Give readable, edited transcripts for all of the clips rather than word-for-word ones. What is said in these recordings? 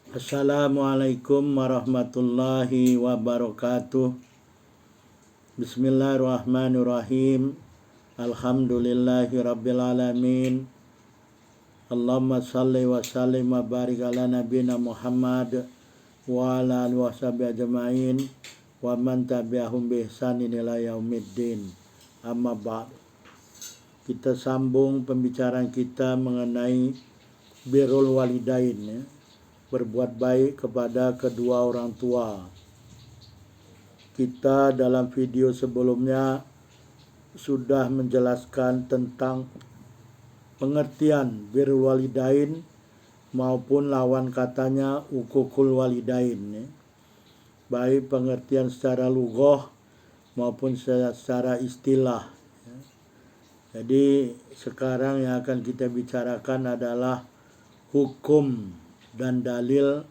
Assalamualaikum warahmatullahi wabarakatuh. Bismillahirrahmanirrahim. Alhamdulillahi rabbil alamin. Allahumma salli wa sallim wa barik ala nabina Muhammad wa ala alihi wa sahbihi ajma'in wa man tabi'ahum bi ihsanin ila yaumiddin. Amma ba'd. Kita sambung pembicaraan kita mengenai birrul walidain, ya. Berbuat baik kepada kedua orang tua. Kita dalam video sebelumnya sudah menjelaskan tentang pengertian birrul walidain maupun lawan katanya uququl walidain, ya. Baik pengertian secara lughah maupun secara istilah, ya. Jadi sekarang yang akan kita bicarakan adalah hukum dan dalil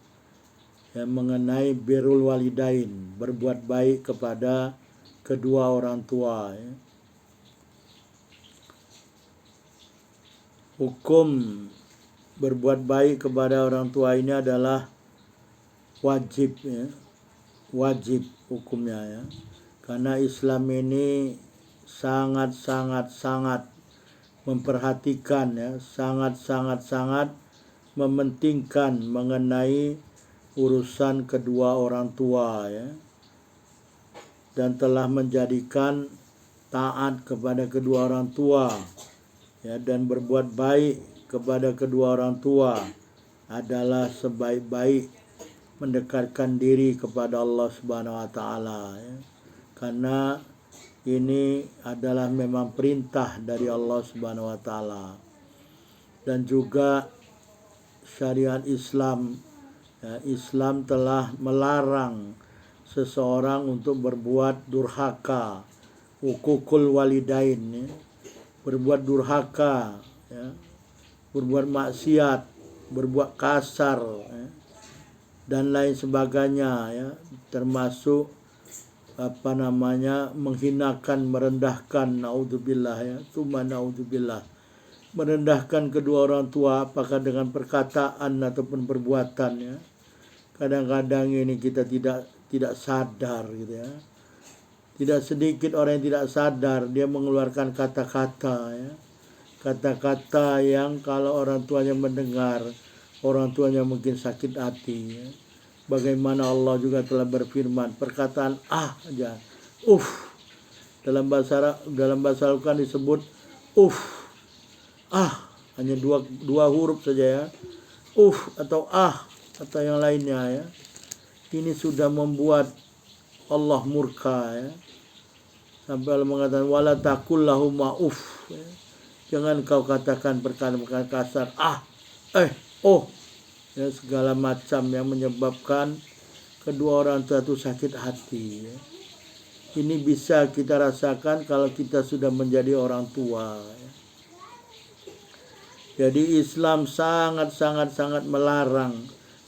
yang mengenai birrul walidain, berbuat baik kepada kedua orang tua, ya. Hukum berbuat baik kepada orang tua ini adalah wajib, ya. Wajib hukumnya, ya. Karena Islam ini sangat memperhatikan, ya, sangat mementingkan mengenai urusan kedua orang tua, ya, dan telah menjadikan taat kepada kedua orang tua, ya, dan berbuat baik kepada kedua orang tua adalah sebaik-baik mendekatkan diri kepada Allah Subhanahu wa taala, ya. Karena ini adalah memang perintah dari Allah Subhanahu wa taala. Dan juga syariat Islam, ya, Islam telah melarang seseorang untuk berbuat durhaka, uququl walidain, ya. Berbuat durhaka, ya, berbuat maksiat, berbuat kasar, ya, dan lain sebagainya, ya, termasuk menghinakan, merendahkan, naudzubillah, ya, tsumma naudzubillah, merendahkan kedua orang tua, apakah dengan perkataan ataupun perbuatan, ya. Kadang-kadang ini kita tidak sadar, gitu, ya. Tidak sedikit orang yang tidak sadar dia mengeluarkan kata-kata, ya, kata-kata yang kalau orang tuanya mendengar, orang tuanya mungkin sakit hati, ya. Bagaimana Allah juga telah berfirman, perkataan aja, dalam bahasa Al-Quran disebut hanya dua huruf saja, ya, atau atau yang lainnya, ya. Ini sudah membuat Allah murka, ya. Sampai Allah mengatakan wala taqul lahum ya. Jangan kau katakan perkataan kasar, ya, segala macam yang menyebabkan kedua orang tua itu sakit hati, ya. Ini bisa kita rasakan kalau kita sudah menjadi orang tua, ya. Jadi Islam sangat melarang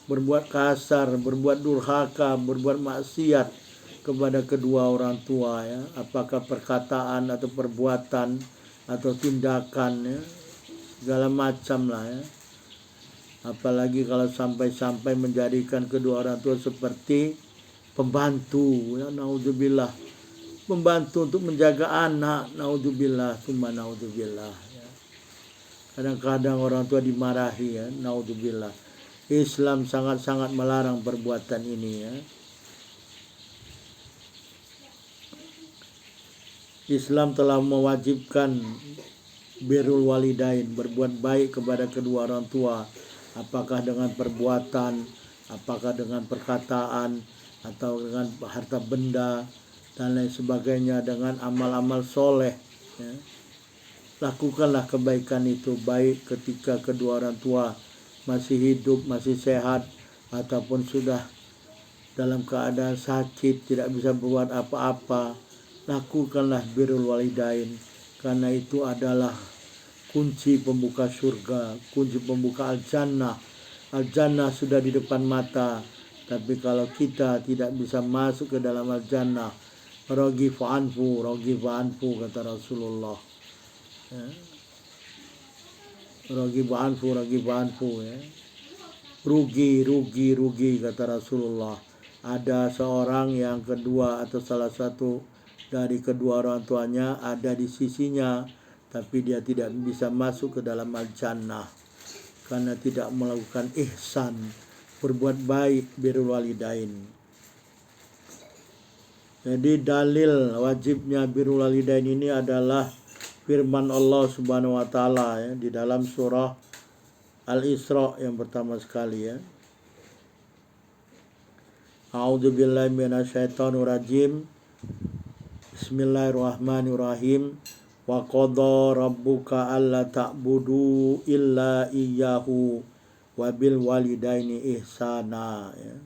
berbuat kasar, berbuat durhaka, berbuat maksiat kepada kedua orang tua, ya. Apakah perkataan atau perbuatan atau tindakan, ya, segala macam lah, ya. Apalagi kalau sampai menjadikan kedua orang tua seperti pembantu, ya, naudzubillah, pembantu untuk menjaga anak, naudzubillah, tsumma naudzubillah, ya. Kadang-kadang orang tua dimarahi, ya, naudzubillah. Islam sangat melarang perbuatan ini, ya. Islam telah mewajibkan birrul walidain, berbuat baik kepada kedua orang tua, apakah dengan perbuatan, apakah dengan perkataan, atau dengan harta benda dan lain sebagainya, dengan amal-amal soleh, ya. Lakukanlah kebaikan itu baik ketika kedua orang tua masih hidup, masih sehat, ataupun sudah dalam keadaan sakit, tidak bisa berbuat apa-apa. Lakukanlah birrul walidain, karena itu adalah kunci pembuka surga, kunci pembuka al-jannah. Al-jannah sudah di depan mata, tapi kalau kita tidak bisa masuk ke dalam al-jannah, raghibu anfu, kata Rasulullah, ya. Raghibu anfu, ya. rugi kata Rasulullah. Ada seorang yang kedua atau salah satu dari kedua orang tuanya ada di sisinya, tapi dia tidak bisa masuk ke dalam al-jannah karena tidak melakukan ihsan, berbuat baik, birrul walidain. Jadi dalil wajibnya birrul walidain ini adalah firman Allah Subhanahu wa taala ya, di dalam surah Al-Isra yang pertama sekali ya. A'udzubillahi minasyaitonirrajim. Bismillahirrahmanirrahim. Wa qadha rabbuka alla ta'budu illa iyyahu wa bil walidaini ihsana ya.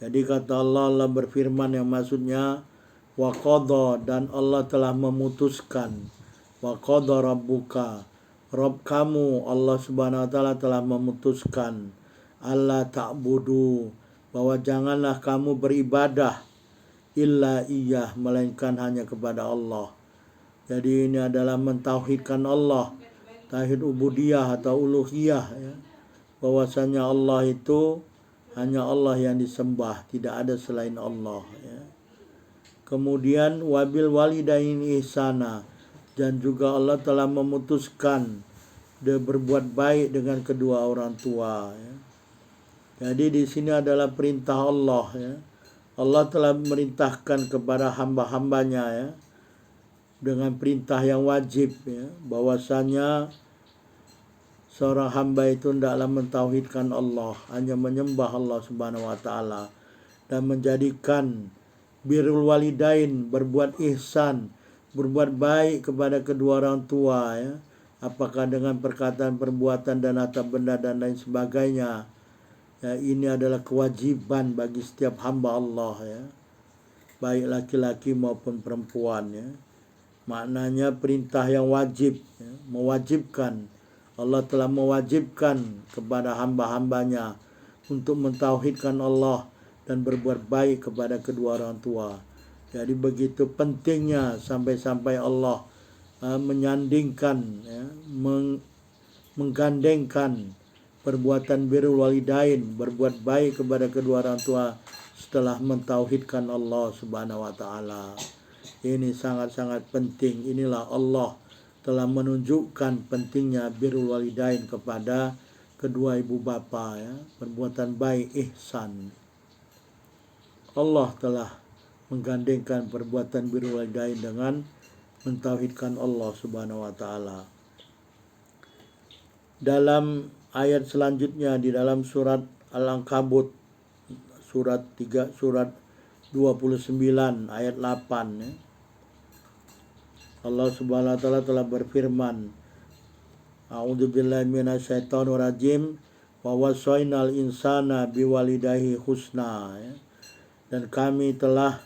Jadi kata Allah berfirman yang maksudnya wa qadha, dan Allah telah memutuskan, wa qadha rabbuka, Rabb kamu Allah Subhanahu wa taala telah memutuskan, alla ta'budu, bahwa janganlah kamu beribadah illa iyyah, melainkan hanya kepada Allah. Jadi ini adalah mentauhidkan Allah, tauhid ubudiyah atau uluhiyah ya. Bahwasanya Allah itu hanya Allah yang disembah, tidak ada selain Allah ya. Kemudian wabil walidaini ihsana, dan juga Allah telah memutuskan dia berbuat baik dengan kedua orang tua ya. Jadi di sini adalah perintah Allah ya. Allah telah memerintahkan kepada hamba-hambanya ya, dengan perintah yang wajib ya, bahwasanya seorang hamba itu hendaklah mentauhidkan Allah, hanya menyembah Allah Subhanahu wa taala, dan menjadikan birrul walidain, berbuat ihsan, berbuat baik kepada kedua orang tua ya, apakah dengan perkataan, perbuatan, dan harta benda dan lain sebagainya ya. Ini adalah kewajiban bagi setiap hamba Allah ya, baik laki-laki maupun perempuan ya. Maknanya perintah yang wajib ya, mewajibkan. Allah telah mewajibkan kepada hamba-hambanya untuk mentauhidkan Allah dan berbuat baik kepada kedua orang tua. Jadi begitu pentingnya sampai-sampai Allah menyandingkan ya, menggandengkan perbuatan birrul walidain, berbuat baik kepada kedua orang tua setelah mentauhidkan Allah Subhanahu wa taala. Ini sangat-sangat penting. Inilah Allah telah menunjukkan pentingnya birrul walidain kepada kedua ibu bapa ya, perbuatan baik, ihsan. Allah telah menggandengkan perbuatan birrul walidain dengan mentauhidkan Allah Subhanahu wa taala. Dalam ayat selanjutnya di dalam surat Al-Ankabut surat 29 ayat 8 ya. Allah Subhanahu wa taala telah berfirman, A'udzubillahi minasyaitonirrajim, wa wasainal insana biwalidayhi husna ya. Dan kami telah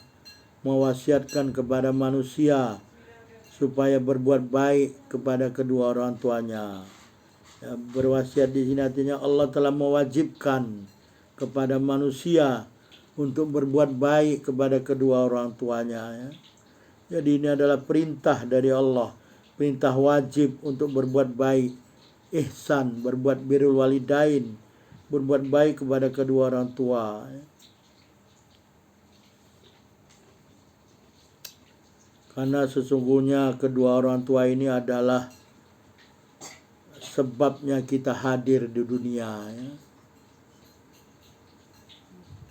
mewasiatkan kepada manusia supaya berbuat baik kepada kedua orang tuanya. Ya, berwasiat di sini artinya Allah telah mewajibkan kepada manusia untuk berbuat baik kepada kedua orang tuanya ya. Jadi ini adalah perintah dari Allah, perintah wajib untuk berbuat baik, ihsan, berbuat birrul walidain, berbuat baik kepada kedua orang tua. Karena sesungguhnya kedua orang tua ini adalah sebabnya kita hadir di dunia ya.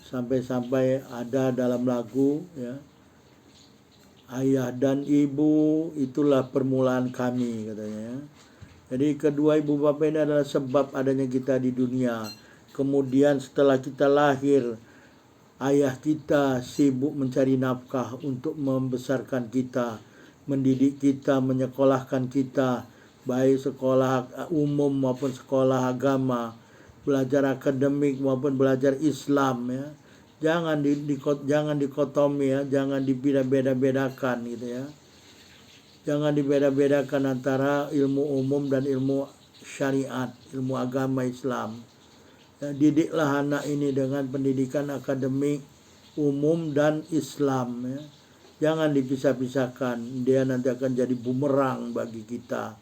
Sampai-sampai ada dalam lagu ya, ayah dan ibu itulah permulaan kami katanya. Jadi kedua ibu bapa ini adalah sebab adanya kita di dunia. Kemudian setelah kita lahir, ayah kita sibuk mencari nafkah untuk membesarkan kita, mendidik kita, menyekolahkan kita, baik sekolah umum maupun sekolah agama, belajar akademik maupun belajar Islam ya. Jangan dikotomi ya, jangan dibeda-bedakan gitu ya. Jangan dibeda-bedakan antara ilmu umum dan ilmu syariat, ilmu agama Islam. Ya, didiklah anak ini dengan pendidikan akademik, umum dan Islam ya. Jangan dipisah-pisahkan, dia nanti akan jadi bumerang bagi kita.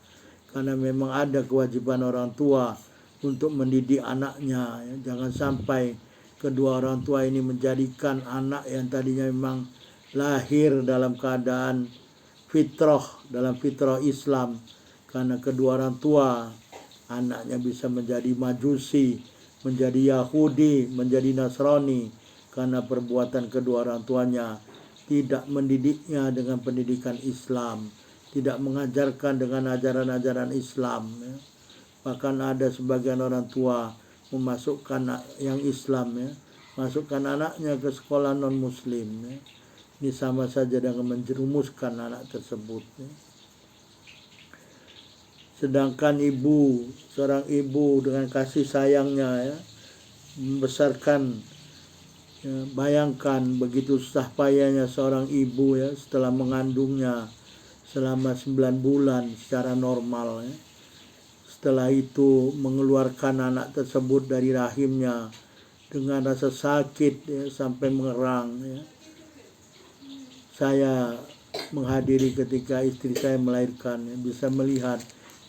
Karena memang ada kewajiban orang tua untuk mendidik anaknya. Ya. Jangan sampai kedua orang tua ini menjadikan anak yang tadinya memang lahir dalam keadaan dalam fitrah Islam, karena kedua orang tua anaknya bisa menjadi Majusi, menjadi Yahudi, menjadi Nasrani, karena perbuatan kedua orang tuanya tidak mendidiknya dengan pendidikan Islam, tidak mengajarkan dengan ajaran-ajaran Islam. Ya. Bahkan ada sebagian orang tua memasukkan yang Islam, ya, masukkan anaknya ke sekolah non Muslim. Ya. Ini sama saja dengan menjerumuskan anak tersebut. Ya. Sedangkan seorang ibu dengan kasih sayangnya, ya, membesarkan, ya, bayangkan begitu susah payahnya seorang ibu, ya, setelah mengandungnya selama 9 bulan secara normal. Ya. Setelah itu mengeluarkan anak tersebut dari rahimnya dengan rasa sakit, ya, sampai mengerang. Ya. Saya menghadiri ketika istri saya melahirkan, ya, bisa melihat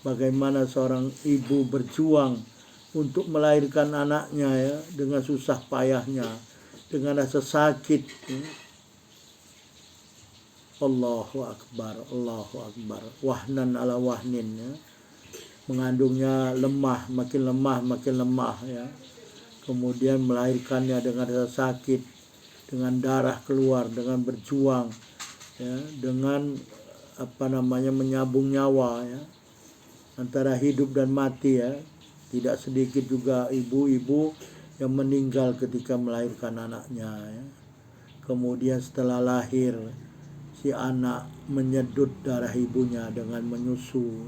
bagaimana seorang ibu berjuang untuk melahirkan anaknya, ya, dengan susah payahnya, dengan rasa sakit. Ya. Allahu Akbar, Allahu Akbar. Wahnan ala wahnin. Ya. Mengandungnya lemah, makin lemah, ya. Kemudian melahirkannya dengan rasa sakit, dengan darah keluar, dengan berjuang, ya, dengan menyambung nyawa, ya, antara hidup dan mati, ya. Tidak sedikit juga ibu-ibu yang meninggal ketika melahirkan anaknya, ya. Kemudian setelah lahir, si anak menyedut darah ibunya dengan menyusu.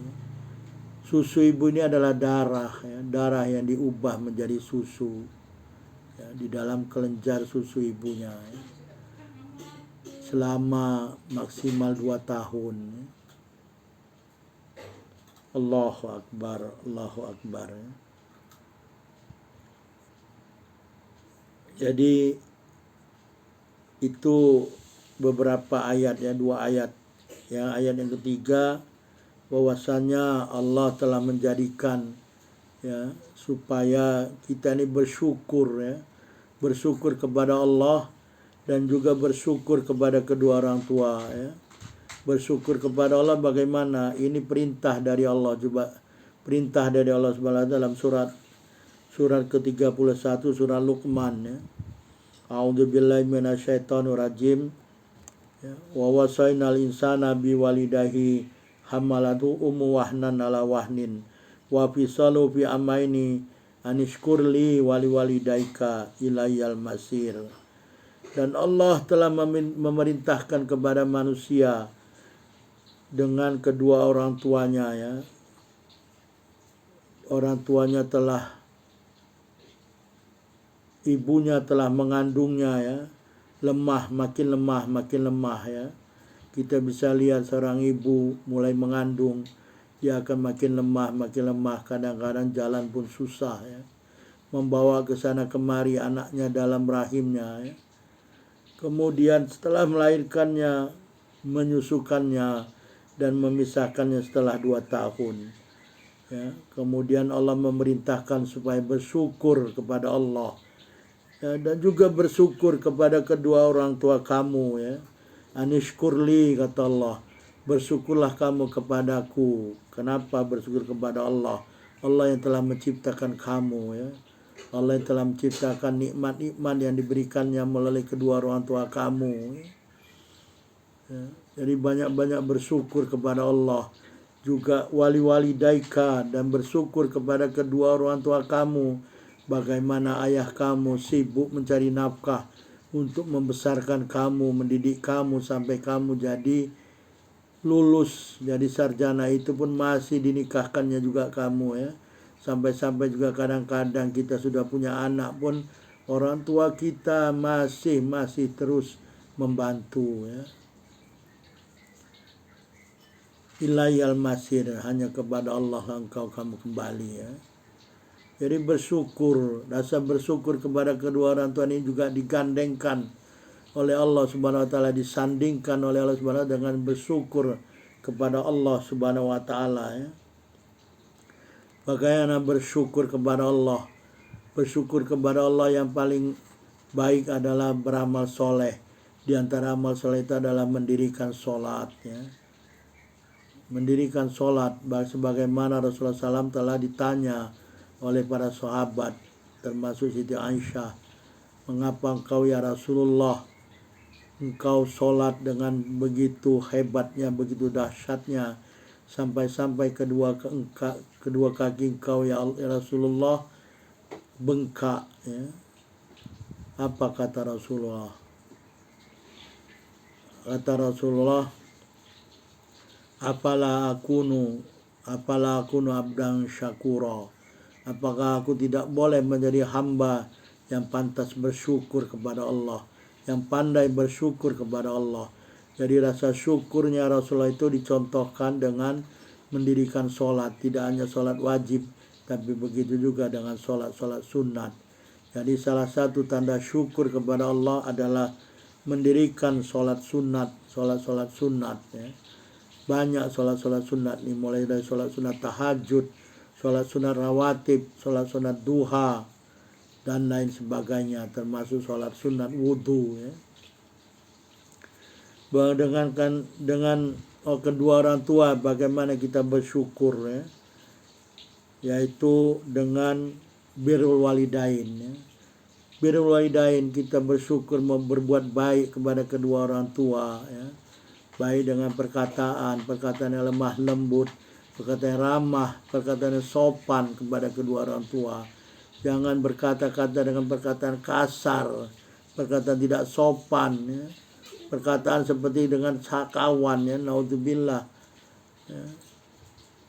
Susu ibu ini adalah darah, ya, darah yang diubah menjadi susu, ya, di dalam kelenjar susu ibunya, ya, selama maksimal 2 tahun. Ya. Allahu Akbar, Allahu Akbar. Ya. Jadi itu beberapa ayat, ya, 2 ayat. Ya, ayat yang ketiga, bahwasanya Allah telah menjadikan, ya, supaya kita ini bersyukur, ya, bersyukur kepada Allah dan juga bersyukur kepada kedua orang tua, ya. Bersyukur kepada Allah bagaimana? Ini perintah dari Allah juga, perintah dari Allah Subhanahu dalam surat ke-31 surah Luqman, ya. A'udzubillahi minasyaitonir rajim. Ya, wa wasainal insana biwalidahi hamalatu wahnan ala wahnin wa fisalu fi amaini anishkurli wali walidaika ilayal masir. Dan Allah telah memerintahkan kepada manusia dengan kedua orang tuanya, ya. Orang tuanya ibunya telah mengandungnya, ya. Makin lemah, ya. Kita bisa lihat seorang ibu mulai mengandung, dia akan makin lemah, kadang-kadang jalan pun susah, ya. Membawa ke sana kemari anaknya dalam rahimnya, ya. Kemudian setelah melahirkannya, menyusukannya dan memisahkannya setelah 2 tahun. Ya. Kemudian Allah memerintahkan supaya bersyukur kepada Allah, ya, dan juga bersyukur kepada kedua orang tua kamu, ya. Anishkurli, kata Allah, bersyukurlah kamu kepadaku. Kenapa bersyukur kepada Allah? Allah yang telah menciptakan kamu, ya. Allah yang telah menciptakan nikmat-nikmat yang diberikannya melalui kedua orang tua kamu. Ya. Jadi banyak-banyak bersyukur kepada Allah. Juga wali-wali daika, dan bersyukur kepada kedua orang tua kamu. Bagaimana ayah kamu sibuk mencari nafkah untuk membesarkan kamu, mendidik kamu sampai kamu jadi lulus, jadi sarjana, itu pun masih dinikahkannya juga kamu, ya. Sampai-sampai juga kadang-kadang kita sudah punya anak pun orang tua kita masih terus membantu, ya. Ilayal masir, hanya kepada Allah kamu kembali, ya. Jadi bersyukur, rasa bersyukur kepada kedua orang tua ini juga digandengkan oleh Allah Subhanahu wa taala, disandingkan oleh Allah Subhanahu wa taala dengan bersyukur kepada Allah Subhanahu wa taala, ya. Bagaimana bersyukur kepada Allah? Bersyukur kepada Allah yang paling baik adalah beramal soleh. Di antara amal soleh itu adalah mendirikan sholat. Ya. Mendirikan sholat. Sebagaimana Rasulullah SAW telah ditanya oleh para sahabat, termasuk Siti Aisyah, mengapa engkau ya Rasulullah, engkau sholat dengan begitu hebatnya, begitu dahsyatnya, sampai-sampai kedua kaki engkau ya Rasulullah bengkak. Ya. Apa kata Rasulullah? Kata Rasulullah, Apala akunu abdan syakura. Apakah aku tidak boleh menjadi hamba yang pantas bersyukur kepada Allah, yang pandai bersyukur kepada Allah. Jadi rasa syukurnya Rasulullah itu dicontohkan dengan mendirikan sholat. Tidak hanya sholat wajib, tapi begitu juga dengan sholat-sholat sunat. Jadi salah satu tanda syukur kepada Allah adalah mendirikan sholat sunat, sholat-sholat sunat. Ya. Banyak sholat-sholat sunat nih, mulai dari sholat sunat tahajud, sholat sunat rawatib, sholat sunat duha, dan lain sebagainya, termasuk sholat sunat wudhu. Ya. Dengan kedua orang tua, bagaimana kita bersyukur, ya? Yaitu dengan birrul walidain. Ya. Birrul walidain, kita bersyukur berbuat baik kepada kedua orang tua. Ya. Baik dengan perkataan yang lemah lembut, perkataan yang ramah, perkataan yang sopan kepada kedua orang tua. Jangan berkata-kata dengan perkataan kasar, perkataan tidak sopan, ya. Perkataan seperti dengan kawan, ya, naudzubillah. Ya.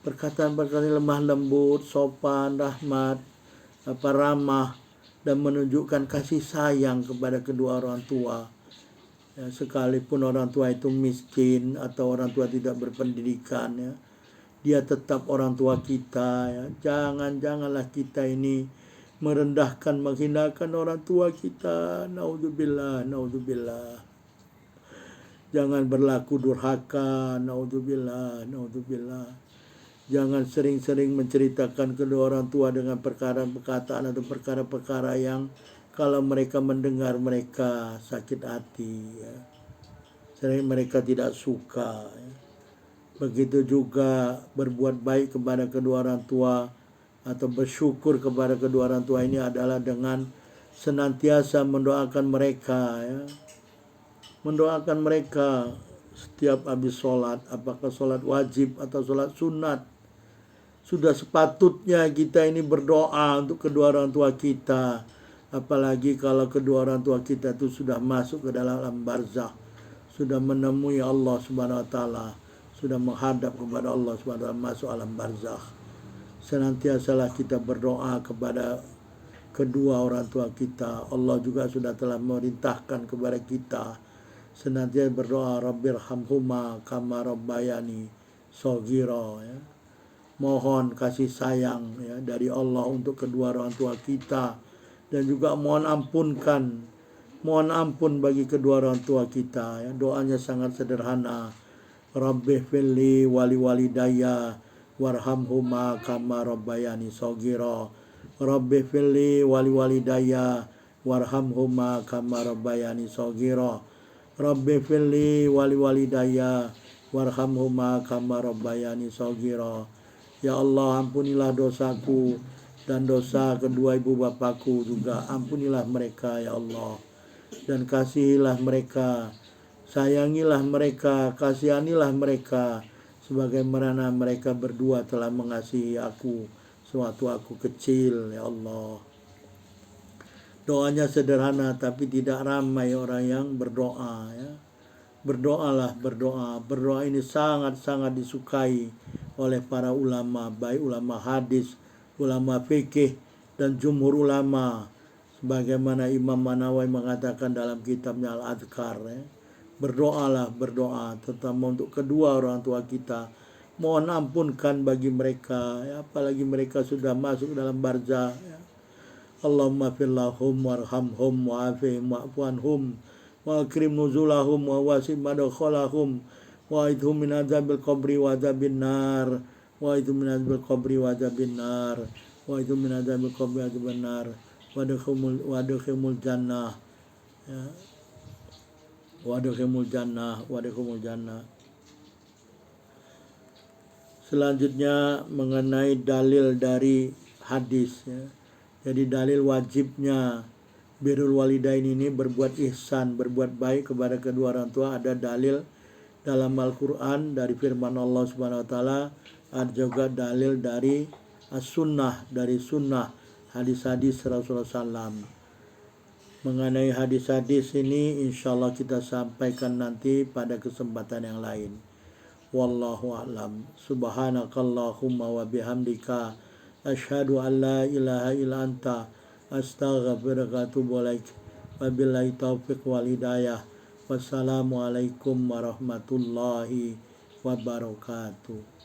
Perkataan-perkataan lemah lembut, sopan, rahmat, ramah, dan menunjukkan kasih sayang kepada kedua orang tua. Ya, sekalipun orang tua itu miskin atau orang tua tidak berpendidikan, ya, dia tetap orang tua kita. Ya. Janganlah kita ini merendahkan, menghinakan orang tua kita. Naudzubillah. Jangan berlaku durhaka. Naudzubillah. Jangan sering-sering menceritakan kedua orang tua dengan perkataan atau perkara-perkara yang kalau mereka mendengar mereka sakit hati. Ya. Sering mereka tidak suka. Ya. Begitu juga berbuat baik kepada kedua orang tua atau bersyukur kepada kedua orang tua ini adalah dengan senantiasa mendoakan mereka. Ya. Mendoakan mereka setiap habis sholat, apakah sholat wajib atau sholat sunat. Sudah sepatutnya kita ini berdoa untuk kedua orang tua kita. Apalagi kalau kedua orang tua kita itu sudah masuk ke dalam alam barzakh, sudah menemui Allah Subhanahu wa taala, sudah menghadap kepada Allah Subhanahu wa taala, masuk alam barzakh. Senantiasalah kita berdoa kepada kedua orang tua kita. Allah juga sudah telah memerintahkan kepada kita senantiasa berdoa, Rabbirhamhuma kama rabbayani shaghira. Ya. Mohon kasih sayang, ya, dari Allah untuk kedua orang tua kita, dan juga mohon ampun bagi kedua orang tua kita. Ya. Doanya sangat sederhana. Rabbighfirli wali walidayya warhamhuma kama rabbayani shaghira. Rabbighfirli wali walidayya warhamhuma kama rabbayani shaghira. Rabbighfirli wali walidayya warhamhuma kama rabbayani shaghira. Ya Allah, ampunilah dosaku dan dosa kedua ibu bapakku juga. Ampunilah mereka, ya Allah. Dan kasihilah mereka, sayangilah mereka, kasihanilah mereka, sebagaimana mereka berdua telah mengasihi aku sewaktu aku kecil, ya Allah. Doanya sederhana tapi tidak ramai orang yang berdoa. Ya. Berdoalah, berdoa. Berdoa ini sangat-sangat disukai oleh para ulama, baik ulama hadis, ulama fikih, dan jumhur ulama. Sebagaimana Imam Nawawi mengatakan dalam kitabnya Al-Adhkar. Ya. Berdoalah, berdoa, terutama untuk kedua orang tua kita. Mohon ampunkan bagi mereka, ya, apalagi mereka sudah masuk dalam barzakh. Ya. Allahumma firlahum warhamhum wa'afihim wa'fuanhum wa akrim nuzulahum wa wasi' madkhalahum wa idhum min adzabil qabri wa adzabin nar wa itu min adzabil qabri wa adzabin nar, wa itu min adzabil qabri wa adzabin nar, wa adkhilhumul jannah, ya, wa adkhilhumul jannah. Selanjutnya mengenai dalil dari hadis, ya. Jadi dalil wajibnya birrul walidain ini berbuat ihsan, berbuat baik kepada kedua orang tua, ada dalil dalam Al-Quran dari firman Allah Subhanahu wa taala, ada juga dalil dari as-sunnah, dari sunnah hadis-hadis Rasulullah SAW. Mengenai hadis-hadis ini insyaallah kita sampaikan nanti pada kesempatan yang lain. Wallahu a'lam. Subhanakallahumma wa bihamdika asyhadu an la ilaha illa anta astaghfiruka wa atubu ilaik. Wabillahi taufiq wal hidayah. Wassalamualaikum warahmatullahi wabarakatuh.